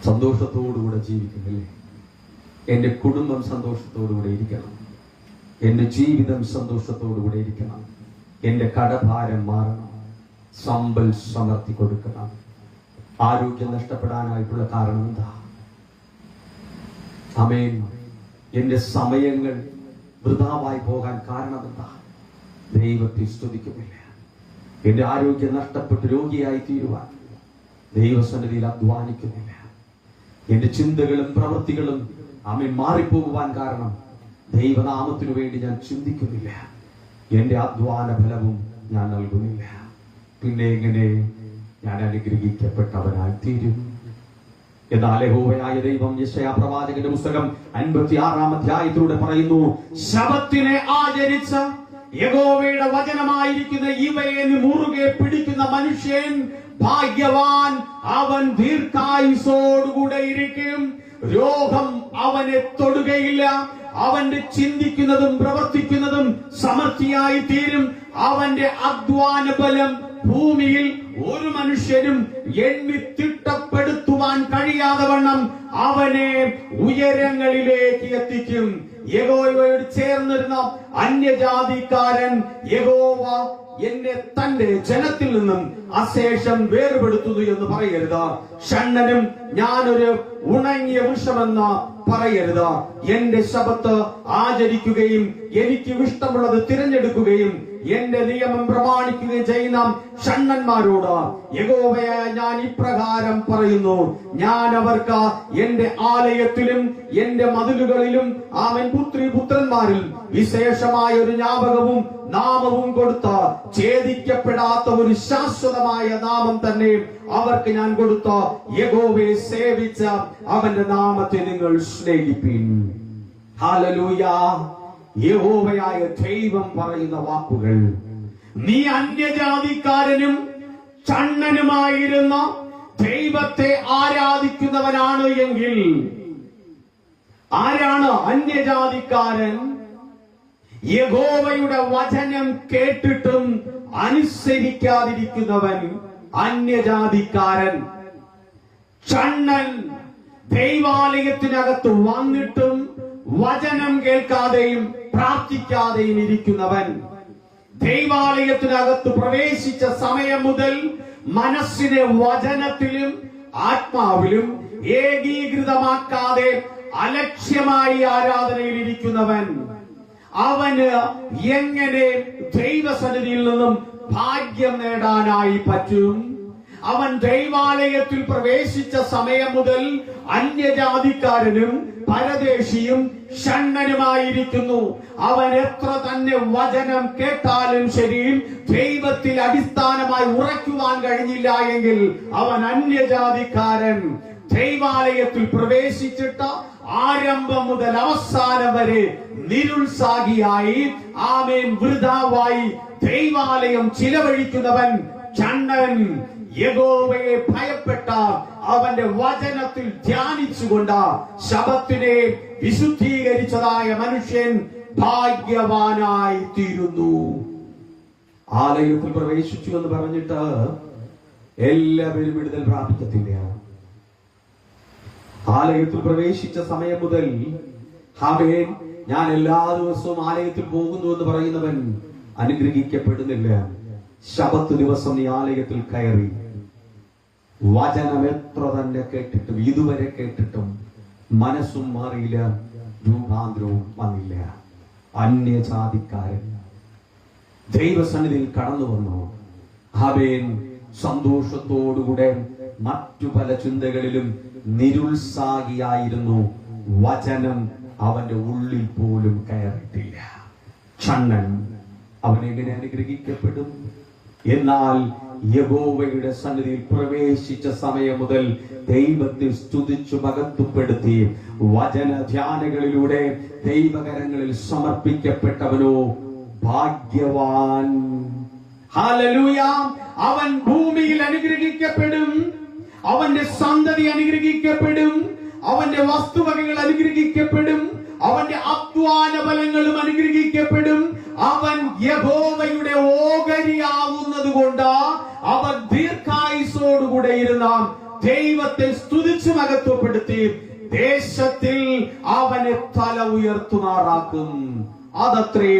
സന്തോഷത്തോടുകൂടെ ജീവിക്കുന്നില്ലേ? എൻ്റെ കുടുംബം സന്തോഷത്തോടുകൂടെ ഇരിക്കണം, എൻ്റെ ജീവിതം സന്തോഷത്തോടുകൂടെ ഇരിക്കണം, എൻ്റെ കടഭാരം മാറണം, സമ്പൽ സമർത്തി കൊടുക്കണം. ആരോഗ്യം നഷ്ടപ്പെടാനായിട്ടുള്ള കാരണം എന്താ? ആമേൻ. എൻ്റെ സമയങ്ങൾ വൃഥാവായി പോകാൻ കാരണം എന്താ? ദൈവത്തെ സ്തുതിക്കുന്നില്ല. എൻ്റെ ആരോഗ്യം നഷ്ടപ്പെട്ട് രോഗിയായി തീരുവാൻ ദൈവസന്നിധിയിൽ അധ്വാനിക്കുന്നില്ല. എൻ്റെ ചിന്തകളും പ്രവൃത്തികളും ആമേൻ മാറിപ്പോകുവാൻ കാരണം ദൈവനാമത്തിനു വേണ്ടി ഞാൻ ചിന്തിക്കുന്നില്ല. എൻ്റെ അധ്വാന ഫലവും ഞാൻ നൽകുന്നില്ല. പിന്നെ എങ്ങനെ ഞാൻ അനുഗ്രഹിക്കപ്പെട്ടവനായി തീരും? എന്നാൽ യഹോവയായ ദൈവം യെശയ്യാ പ്രവാചകന്റെ പുസ്തകം 56-ാം അധ്യായത്തിലൂടെ പറയുന്നു, ശബത്തിനെ ആചരിച്ച യഹോവയുടെ വചനമായിരിക്കുന്ന ഇവയെ മുറുകെ പിടിക്കുന്ന മനുഷ്യൻ ഭാഗ്യവാൻ, അവൻ ദീർഘായുസ്സോടുകൂടെ ഇരിക്കും, രോഗം അവനെ തൊടുകയില്ല, അവന്റെ ചിന്തിക്കുന്നതും പ്രവർത്തിക്കുന്നതും സമൃദ്ധിയായി തീരും, അവന്റെ അധ്വാന ബലം ഭൂമിയിൽ ഒരു മനുഷ്യനും എണ്ണി തിട്ടപ്പെടുത്തുവാൻ കഴിയാതെ വണ്ണം അവനെ ഉയരങ്ങളിലേക്ക് എത്തിക്കും. യഹോവയോട് ചേർന്നിരുന്ന അന്യജാതിക്കാരൻ യഹോവ എന്നെ തന്റെ ജനത്തിൽ നിന്നും അശേഷം വേർപെടുത്തുന്നു എന്ന് പറയരുത്. ഷണ്ണനും ഞാനൊരു ഉണങ്ങിയ വൃക്ഷമെന്ന് പറയരുത്. എന്റെ ശബത്ത് ആചരിക്കുകയും എനിക്ക് ഇഷ്ടമുള്ളത് തിരഞ്ഞെടുക്കുകയും എന്റെ നിയമം പ്രമാണിക്കുകയും ചെയ്യുന്ന ഷണ്ണന്മാരോട് യഹോവയായ ഞാൻ ഇപ്രകാരം പറയുന്നു, ഞാൻ അവർക്ക് എന്റെ ആലയത്തിലും എന്റെ മതിലുകളിലും അവൻ പുത്രിപുത്രന്മാരിൽ വിശേഷമായ ഒരു ജ്ഞാപകവും നാമവും കൊടുത്ത ഛേദിക്കപ്പെടാത്ത ഒരു ശാശ്വതമായ നാമം തന്നെ അവർക്ക് ഞാൻ കൊടുത്ത യഹോവയെ സേവിച്ച അവന്റെ നാമത്തെ നിങ്ങൾ സ്നേഹിപ്പിൻ. ഹല്ലേലൂയ. യഹോവയായ ദൈവം പറയുന്ന വാക്കുകൾ. നീ അന്യജാതിക്കാരനും ചണ്ണനുമായിരുന്ന ദൈവത്തെ ആരാധിക്കുന്നവനാണ് എങ്കിൽ, ആരാണ് അന്യജാതിക്കാരൻ? യഹോവയുടെ വചനം കേട്ടിട്ടും അനുസരിക്കാതിരിക്കുന്നവൻ അന്യജാതിക്കാരൻ. ചണ്ണൻ ദൈവാലയത്തിനകത്ത് വന്നിട്ടും വചനം കേൾക്കാതെയും പ്രാർത്ഥിക്കാതെയും ഇരിക്കുന്നവൻ. ദൈവാലയത്തിനകത്ത് പ്രവേശിച്ച സമയം മുതൽ മനസ്സിനെ വചനത്തിലും ആത്മാവിലും ഏകീകൃതമാക്കാതെ അലക്ഷ്യമായി ആരാധനയിൽ ഇരിക്കുന്നവൻ. അവന് എങ്ങനെ ദൈവസന്നിധിയിൽ നിന്നും ഭാഗ്യം നേടാനായി പറ്റും? അവൻ ദൈവാലയത്തിൽ പ്രവേശിച്ച സമയം മുതൽ അന്യജാതിക്കാരനും പരദേശിയും ഷണ്ണനുമായിരിക്കുന്നു. അവൻ എത്ര തന്നെ വചനം കേട്ടാലും ശരി, ദൈവത്തിൽ അടിസ്ഥാനമായി ഉറയ്ക്കുവാൻ കഴിഞ്ഞില്ല എങ്കിൽ അവൻ അന്യജാതിക്കാരൻ. ദൈവാലയത്തിൽ പ്രവേശിച്ചിട്ട് ആരംഭം മുതൽ അവസാനം വരെ നിരുത്സാഹിയായി ആമേൻ വൃഥാവായി ദൈവാലയം ചിലവഴിക്കുന്നവൻ ഷണ്ണൻ. യഹോവയെ ഭയപ്പെട്ട അവന്റെ വചനത്തിൽ ധ്യാനിച്ചുകൊണ്ട് ശബത്തിനെ വിശുദ്ധീകരിച്ചതായ മനുഷ്യൻ ഭാഗ്യവാനായി തീരുന്നു. ആലയത്തിൽ പ്രവേശിച്ചു എന്ന് പറഞ്ഞിട്ട് എല്ലാവരും വിടുതൽ പ്രാപിക്കത്തില്ല. ആലയത്തിൽ പ്രവേശിച്ച സമയം മുതൽ ഹവേൻ ഞാൻ എല്ലാ ദിവസവും ആലയത്തിൽ പോകുന്നു എന്ന് പറയുന്നവൻ അനുഗ്രഹിക്കപ്പെടുന്നില്ല. ശബത്ത് ദിവസം നീ ആലയത്തിൽ കയറി വചനം എത്ര തന്നെ കേട്ടിട്ടും ഇതുവരെ കേട്ടിട്ടും മനസ്സും മാറിയില്ല, രൂപാന്തരവും വന്നില്ല. അന്യജാതിക്കാരൻ ദൈവസന്നിധിയിൽ കടന്നു വന്നു. ഹവേൻ സന്തോഷത്തോടുകൂടെ മറ്റു പല ചിന്തകളിലും നിരുത്സാഹിയായിരുന്നു. വചനം അവന്റെ ഉള്ളിൽ പോലും കയറിയിട്ടില്ല. ഷണ്ണൻ അവൻ എങ്ങനെ അനുഗ്രഹിക്കപ്പെടും? എന്നാൽ യഹോവയുടെ സന്നിധിയിൽ പ്രവേശിച്ച സമയം മുതൽ ദൈവത്തെ സ്തുതിച്ചു മഹത്വപ്പെടുത്തി വചന ധ്യാനങ്ങളിലൂടെ ദൈവകരങ്ങളിൽ സമർപ്പിക്കപ്പെട്ടവനോ ഭാഗ്യവാൻ. ഹല്ലേലൂയ. അവൻ ഭൂമിയിൽ അനുഗ്രഹിക്കപ്പെടും, അവന്റെ സന്തതി അനുഗ്രഹിക്കപ്പെടും, അവന്റെ വസ്തുവകകൾ അനുഗ്രഹിക്കപ്പെടും, അവന്റെ അധ്വാന ബലങ്ങളും അനുഗ്രഹിക്കപ്പെടും. അവൻ യഹോവയുടെ ഓഹരിയാവുന്നത് കൊണ്ട് അവൻ ദീർഘായുസ്സോടുകൂടെ ഇരുന്ന ദൈവത്തെ സ്തുതിച്ച് മഹത്വപ്പെടുത്തി ദേശത്തിൽ അവനെ തല ഉയർത്തുമാറാക്കും. അതത്രേ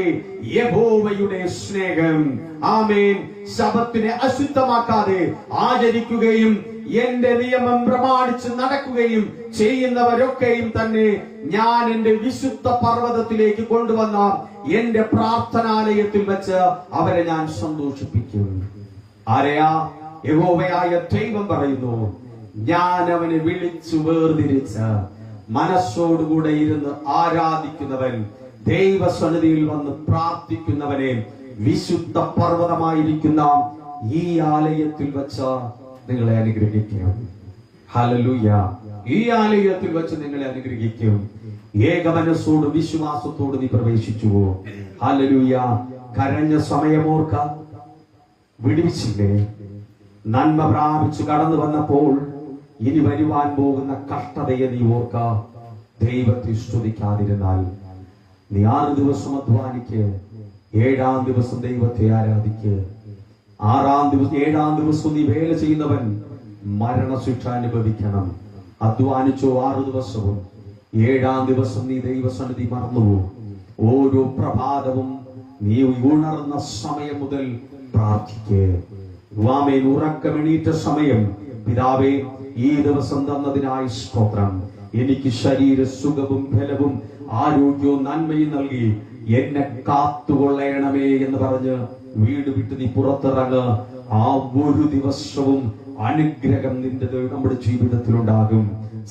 യഹോവയുടെ സ്നേഹം. ആമേൻ. ശബത്തിനെ അശുദ്ധമാക്കാതെ ആചരിക്കുകയും എന്റെ നിയമം പ്രമാണിച്ച് നടക്കുകയും ചെയ്യുന്നവരൊക്കെയും തന്നെ ഞാൻ എന്റെ വിശുദ്ധ പർവ്വതത്തിലേക്ക് കൊണ്ടുവന്ന എന്റെ പ്രാർത്ഥനാലയത്തിൽ വെച്ച് അവരെ ഞാൻ സന്തോഷിപ്പിക്കും. ആരെയാ? യഹോവയായ ദൈവം പറയുന്നു, ഞാൻ അവനെ വിളിച്ചു വേർതിരിച്ച മനസ്സോടുകൂടെ ഇരുന്ന് ആരാധിക്കുന്നവൻ, ദൈവസന്നിധിയിൽ വന്ന് പ്രാർത്ഥിക്കുന്നവനെ വിശുദ്ധ പർവ്വതമായിരിക്കുന്ന ഈ ആലയത്തിൽ വെച്ച് നിങ്ങളെ അനുഗ്രഹിക്കും. ഹല്ലേലൂയ. ഈ ആലയത്തിൽ വെച്ച് നിങ്ങളെ അനുഗ്രഹിക്കും. ഏകമനസ്സോട് വിശ്വാസത്തോട് നീ പ്രവേശിച്ചുവോ? ഹല്ലേലൂയ. കരഞ്ഞ സമയമോർക്ക, വിടുവിച്ചില്ലേ? നന്മ പ്രാപിച്ചു കടന്നു വന്നപ്പോൾ ഇനി വരുവാൻ പോകുന്ന കഷ്ടതയെ നീ ഓർക്ക. ദൈവത്തെ സ്തുതിക്കാതിരുന്നാൽ നീ 6 ദിവസം അധ്വാനിക്ക്, 7-ാം ദിവസം ദൈവത്തെ ആരാധിക്ക്. 7-ാം ദിവസം നീ വേല ചെയ്യുന്നവൻ മരണശിക്ഷ അനുഭവിക്കണം. അധ്വാനിച്ചോ 6 ദിവസവും, 7-ാം ദിവസം നീ ദൈവസന്നിധി മറന്നുവോ? ഓരോ പ്രഭാതവും നീ ഉണർന്ന സമയം മുതൽ പ്രാർത്ഥിക്കേ. ആമേൻ. ഉറക്കമെണീറ്റ സമയം, പിതാവേ ഈ ദിവസം തന്നതിനായി സ്തോത്രം. എനിക്ക് ശരീര സുഖവും ബലവും ആരോഗ്യവും നന്മയും നൽകി എന്നെ കാത്തുകൊള്ളണമേ എന്ന് പറഞ്ഞ് വീട് വിട്ട് നീ പുറത്തിറങ്ങ. ആ ഒരു ദിവസവും അനുഗ്രഹം നിന്റെ നമ്മുടെ ജീവിതത്തിലുണ്ടാകും.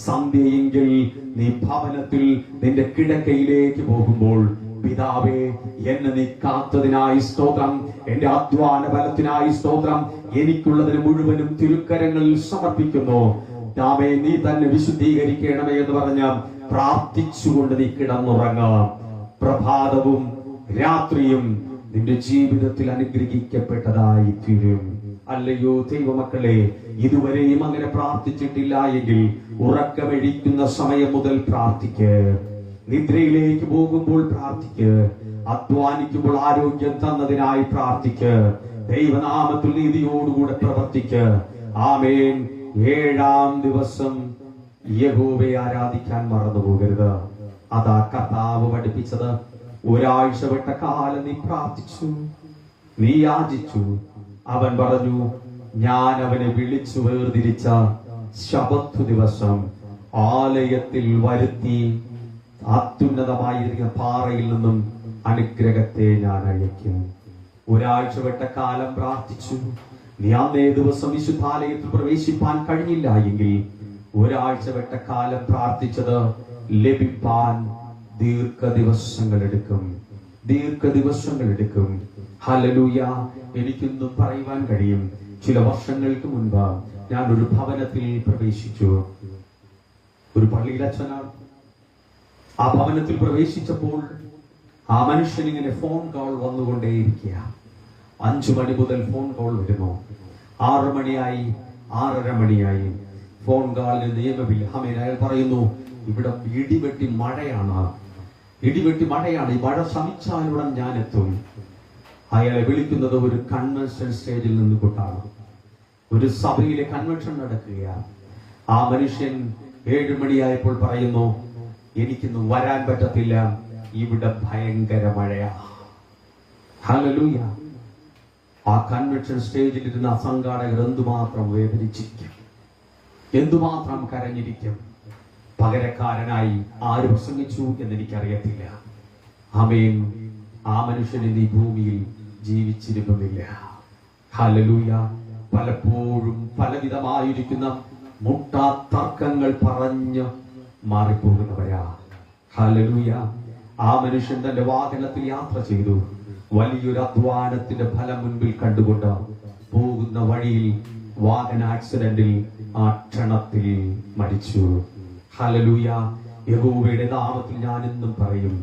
സന്ധ്യയെങ്കിൽ നീ ഭവനത്തിൽ നിന്റെ കിടക്കയിലേക്ക് പോകുമ്പോൾ, പിതാവേ എന്നെ നീ കാത്തതിനായി സ്തോത്രം, എന്റെ അധ്വാന ബലത്തിനായി സ്തോത്രം, എനിക്കുള്ളതിന് മുഴുവനും തിരുക്കരങ്ങളിൽ സമർപ്പിക്കുന്നു. താമേ നീ തന്നെ വിശുദ്ധീകരിക്കണമേ എന്ന് പറഞ്ഞ് പ്രാർത്ഥിച്ചുകൊണ്ട് നീ കിടന്നുറങ്ങാം. പ്രഭാതവും രാത്രിയും നിന്റെ ജീവിതത്തിൽ അനുഗ്രഹിക്കപ്പെട്ടതായി തീരും. അല്ലയോ ദൈവമക്കളെ, ഇതുവരെയും അങ്ങനെ പ്രാർത്ഥിച്ചിട്ടില്ല എങ്കിൽ ഉറക്കമെഴിക്കുന്ന സമയം മുതൽ പ്രാർത്ഥിക്ക്. നിദ്രയിലേക്ക് പോകുമ്പോൾ പ്രാർത്ഥിക്ക്. അധ്വാനിക്കുമ്പോൾ ആരോഗ്യം തന്നതിനായി പ്രാർത്ഥിക്ക്. ദൈവനാമത്തിൽ നീതിയോടുകൂടെ പ്രവർത്തിക്ക്. ആമേൻ. 7-ാം ദിവസം യഹോവയെ ആരാധിക്കാൻ മറന്നു പോകരുത്. അതാ കർത്താവ് പഠിപ്പിച്ചത്. ഒരാഴ്ച വിട്ട കാലം നീ പ്രാർത്ഥിച്ചു, നീ യാചിച്ചു. അവൻ പറഞ്ഞു, ഞാൻ അവനെ വിളിച്ചു വേർതിരിച്ച ശബത്ത് ദിവസം ആലയത്തിൽ വരുത്തി അത്യുന്നതമായിരിക്കുന്ന പാറയിൽ നിന്നും അനുഗ്രഹത്തെ ഞാൻ അയക്കും. ഒരാഴ്ച വിട്ട കാലം പ്രാർത്ഥിച്ചു, നീ അന്നേ ദിവസം വിശുദ്ധാലയത്തിൽ പ്രവേശിപ്പാൻ കഴിഞ്ഞില്ല എങ്കിൽ ഒരാഴ്ച വിട്ട കാലം പ്രാർത്ഥിച്ചത് ലഭിപ്പാൻ ദീർഘദിവസങ്ങൾ എടുക്കും. ഹല്ലേലൂയ. എനിക്കൊന്നും പറയുവാൻ കഴിയും. ചില വർഷങ്ങൾക്ക് മുൻപ് ഞാൻ ഒരു ഭവനത്തിൽ പ്രവേശിച്ചു. ഒരു പള്ളിയിൽ അച്ഛനാണ്. ആ ഭവനത്തിൽ പ്രവേശിച്ചപ്പോൾ ആ മനുഷ്യൻ ഇങ്ങനെ ഫോൺ കോൾ വന്നുകൊണ്ടേയിരിക്കുക. 5 മണി മുതൽ ഫോൺ കോൾ വരുന്നു. 6 മണിയായി, 6:30 മണിയായി. ഫോൺ കോളിന് നിയമമില്ല. അയാൾ പറയുന്നു, ഇവിടെ ഇടിവെട്ടി മഴയാണ്. ഈ മഴ ശമിച്ചാലുടൻ ഞാൻ എത്തും. അയാളെ വിളിക്കുന്നത് ഒരു കൺവെൻഷൻ സ്റ്റേജിൽ നിന്ന് കൊണ്ടാണ്. ഒരു സഭയിലെ കൺവെൻഷൻ നടക്കുകയാണ്. ആ മനുഷ്യൻ 7 മണിയായപ്പോൾ പറയുന്നു, എനിക്കിന്ന് വരാൻ പറ്റത്തില്ല, ഇവിടെ ഭയങ്കര മഴയാ. ഹല്ലേലൂയ. ആ കൺവെൻഷൻ സ്റ്റേജിൽ ഇരുന്ന സംഘാടകർ എന്തുമാത്രം വേദനിച്ചിരിക്കും, എന്തുമാത്രം കരഞ്ഞിരിക്കും. പകരക്കാരനായി ആര് പ്രസംഗിച്ചു എന്നെനിക്കറിയത്തില്ല. ആമേൻ. ആ മനുഷ്യൻ ഈ ഭൂമിയിൽ ജീവിച്ചിരുന്നില്ല. ഹല്ലേലൂയ. പലപ്പോഴും പലവിധമായിരിക്കുന്ന മുട്ടാത്തർക്കങ്ങൾ പറഞ്ഞ് മാറിപ്പോകുന്നവരാ. ഹല്ലേലൂയ. ആ മനുഷ്യൻ തന്റെ വാഹനത്തിൽ യാത്ര ചെയ്തു. വലിയൊരു അധ്വാനത്തിന്റെ ഫലം മുൻപിൽ കണ്ടുകൊണ്ട് പോകുന്ന വഴിയിൽ വാഹന ആക്സിഡന്റിൽ ആ ക്ഷണത്തിൽ മരിച്ചു. ഹല്ലേലൂയ. യഹോവയുടെ നാമത്തിൽ ഞാൻ എന്നും പറയും,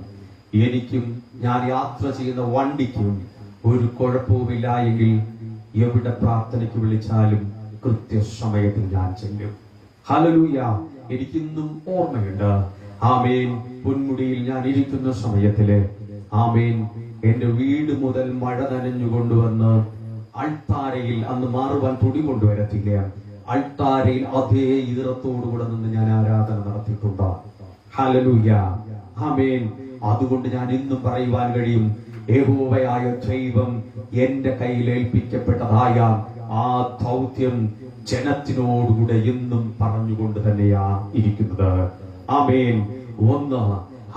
എനിക്കും ഞാൻ യാത്ര ചെയ്യുന്ന വണ്ടിക്കും ഒരു കുഴപ്പവുമില്ല എങ്കിൽ എവിടെ പ്രാർത്ഥനയ്ക്ക് വിളിച്ചാലും കൃത്യസമയത്തിൽ ഞാൻ ചെല്ലും. ഹല്ലേലൂയ. എനിക്കിന്നും ഓർമ്മയുണ്ട്. ആമേൻ. പൊന്മുടിയിൽ ഞാൻ ഇരിക്കുന്ന സമയത്തില് ആമേൻ എന്റെ വീട് മുതൽ മഴ നനഞ്ഞു കൊണ്ടുവന്ന് അൾത്താരയിൽ, അന്ന് മാറുവാൻ തുണി കൊണ്ടുവരത്തില്ല, അൾത്താരയിൽ അതേ ഈറത്തോടുകൂടെ നിന്ന് ഞാൻ ആരാധന നടത്തിയിട്ടുണ്ട്. ഹല്ലേലൂയ, ആമേൻ. അതുകൊണ്ട് ഞാൻ ഇന്നും പറയുവാൻ കഴിയും, യഹോവയായ ദൈവം എന്റെ കയ്യിൽ ഏൽപ്പിക്കപ്പെട്ടതായ ആ ദൗത്യം ജനത്തിനോടുകൂടെ എന്നും പറഞ്ഞുകൊണ്ട് തന്നെയാ ഇരിക്കുന്നത്. ആമേൻ. ഒന്ന്,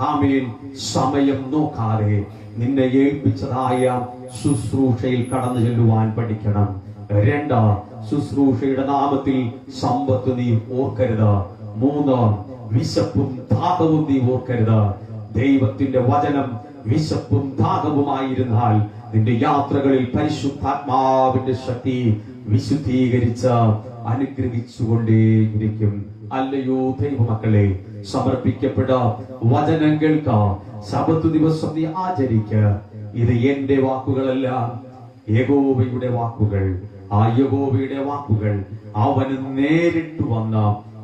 ആമേൻ, സമയം നോക്കാതെ നിന്നെ ഏൽപ്പിച്ചതായ ശുശ്രൂഷയിൽ കടന്നു ചെല്ലുവാൻ പഠിക്കണം. രണ്ട്, ശുശ്രൂഷയുടെ നാമത്തിൽ സമ്പത്ത് നീ ഓർക്കരുത്. മൂന്ന്, വിശപ്പും ദാഹവും നീ ഓർക്കരുത്. ദൈവത്തിന്റെ വചനം വിശപ്പും ദാഹവുമായിരുന്നാൽ നിന്റെ യാത്രകളിൽ പരിശുദ്ധാത്മാവിന്റെ ശക്തി വിശുദ്ധീകരിച്ച് അനുഗ്രഹിച്ചുകൊണ്ടേയിരിക്കും. അല്ലയോ ദൈവമക്കളെ, സമർപ്പിക്കപ്പെട്ട വചനം കേൾക്ക, ശബത്ത് ദിവസം നീ ആചരിക്ക. ഇത് എന്റെ വാക്കുകളല്ല, യഹോവയുടെ വാക്കുകൾ. ആ യഹോവയുടെ വാക്കുകൾ അവന് നേരിട്ട് വന്ന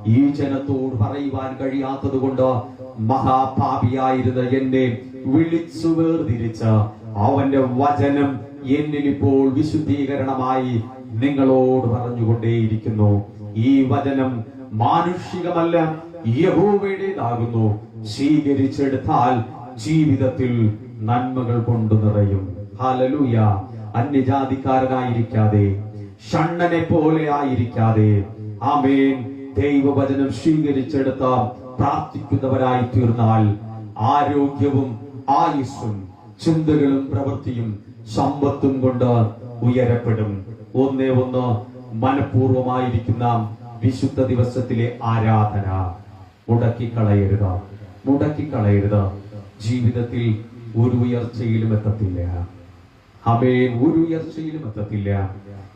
ഈ ജനത്തോട് പറയുവാൻ കഴിയാത്തത് കൊണ്ട് മഹാപാപിയായിരുന്ന എന്നെ വിളിച്ചു വേർതിരിച്ച അവന്റെ വചനം എന്നിൽ ഇപ്പോൾ വിശുദ്ധീകരണമായി നിങ്ങളോട് പറഞ്ഞുകൊണ്ടേയിരിക്കുന്നു. ഈ വചനം മാനുഷികമല്ല, യഹോവയുടേതാകുന്നു. സ്വീകരിച്ചെടുത്താൽ ജീവിതത്തിൽ നന്മകൾ കൊണ്ട് നിറയും. ഹല്ലേലൂയ. അന്യജാതിക്കാരനായിരിക്കാതെ, ഷണ്ണനെ പോലെ ആയിരിക്കാതെ, ആമേൻ, ദൈവവചനം സ്വീകരിച്ചെടുത്ത പ്രാർത്ഥിക്കുന്നവരായി തീർന്നാൽ ആരോഗ്യവും ആയുസ്സും ചിന്തകളും പ്രവൃത്തിയും സമ്പത്തും കൊണ്ട് ഉയരപ്പെടും. ഒന്നേ ഒന്ന്, മനഃപൂർവമായിരിക്കുന്ന വിശുദ്ധ ദിവസത്തിലെ ആരാധന മുടക്കിക്കളയരുത്, മുടക്കിക്കളയരുത്. ജീവിതത്തിൽ ഒരു ഉയർച്ചയിലും എത്തത്തില്ല. ആമേൻ, ഒരു ഉയർച്ചയിലും എത്തത്തില്ല.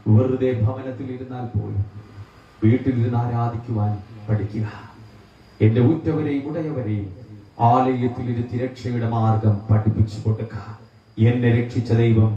വെറുതെ ഭവനത്തിൽ ഇരുന്നാൽ പോലും വീട്ടിലിരുന്ന് ആരാധിക്കുവാൻ പഠിക്കുക. എന്റെ ഉറ്റവരെയും ഉടയവരെയും ആലയത്തിൽ ഇരുത്തി രക്ഷയുടെ മാർഗം പഠിപ്പിച്ചു കൊടുക്കുക. എന്നെ രക്ഷിച്ച ദൈവം